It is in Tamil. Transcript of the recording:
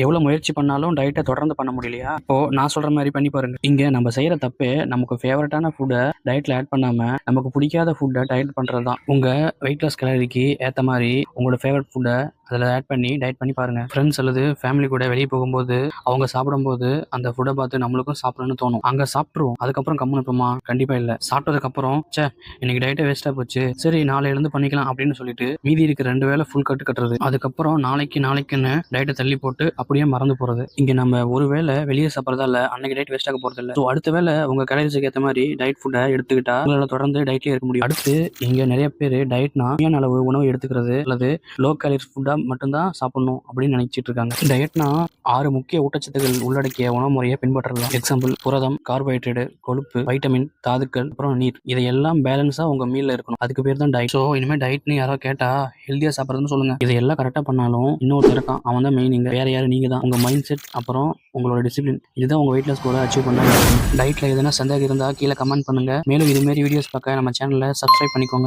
எவ்வளவு முயற்சி பண்ணாலும் டயட்டை தொடர்ந்து பண்ண முடியலையா? இப்போ நான் சொல்ற மாதிரி பண்ணி பாருங்க. இங்க நம்ம செய்யற தப்பே நமக்கு ஃபேவரட்டான ஃபுட்டை டயட்ல ஆட் பண்ணாம நமக்கு பிடிக்காத ஃபுட்டை டயட் பண்றதுதான். உங்க வெயிட் லாஸ் கேலரிக்கு ஏத்த மாதிரி உங்களோட ஃபேவரட் ஃபுட்டை அதில் ஆட் பண்ணி டயட் பண்ணி பாருங்க. ஃப்ரெண்ட்ஸ் அல்லது ஃபேமிலி கூட வெளியே போகும்போது அவங்க சாப்பிடும்போது அந்த ஃபுட்டை பார்த்து நம்மளுக்கும் சாப்பிடணும்னு தோணும். அங்க சாப்பிட்ருவோம். அதுக்கப்புறம் கம்முன்னு இருப்போமா? கண்டிப்பா இல்ல. சாப்பிட்டதுக்கு அப்புறம் இன்னைக்கு டயட்டே வேஸ்டா போச்சு, சரி நாளை எழுந்து பண்ணிக்கலாம் அப்படின்னு சொல்லிட்டு மீதி இருக்க 2 வேளை ஃபுல் கட்டு கட்டுறது. அதுக்கப்புறம் நாளைக்குன்னு டயட்டை தள்ளி போட்டு அப்படியே மறந்து போறது. இங்க நம்ம ஒரு வேளை வெளியே சாப்பிட்றதால அன்னைக்கு டயட் வேஸ்ட் ஆக போறது இல்லை. ஸோ அடுத்த வேளை உங்க கேலரிஸுக்கு ஏற்ற மாதிரி டயட் ஃபுட்டை எடுத்துக்கிட்டா உங்களால தொடர்ந்து டயட்லேயே இருக்க முடியும். அடுத்து இங்க நிறைய பேர் டயட்னா அளவு உணவு எடுத்துக்கிறது அல்லது லோ கேலரிஸ் ஃபுட்டா மட்டும்தான் சாப்பிடணும் அப்படின்னு நினைச்சிட்டு இருக்காங்க. டயட்னா 6 முக்கிய ஊட்டச்சத்துக்கள் உள்ளடக்கிய உணவு முறையை பின்பற்றலாம். எக்ஸாம்பிள்: புரதம், கார்போஹைட்ரேட், கொழுப்பு, வைட்டமின், தாதுக்கள், அப்புறம் நீர். இதையெல்லாம் பேலன்ஸா உங்க மீல்ல இருக்கணும். அதுக்கு பேர் தான் டயட். ஸோ இனிமேல் டயட்னு யாரோ கேட்டா ஹெல்தியா சாப்பிட்றதுன்னு சொல்லுங்க. இதையெல்லாம் கரெக்டா பண்ணாலும் இன்னொருத்தர் இருக்கான், அவன் தான் மெயின். இங்க வேற யாரும் நீங்க தான். உங்க மைண்ட் செட் அப்புறம் உங்களோட டிசிப்ளின் இதுதான் உங்க வெயிட் லாஸ் கோலை அச்சீவ் பண்ண. டயட்ல எதனா சந்தேகம் இருந்தா கீழே கமெண்ட் பண்ணுங்க. மேலும் இது மாதிரி வீடியோஸ் பார்க்க நம்ம சேனலை சப்ஸ்கிரைப் பண்ணிக்கோங்க.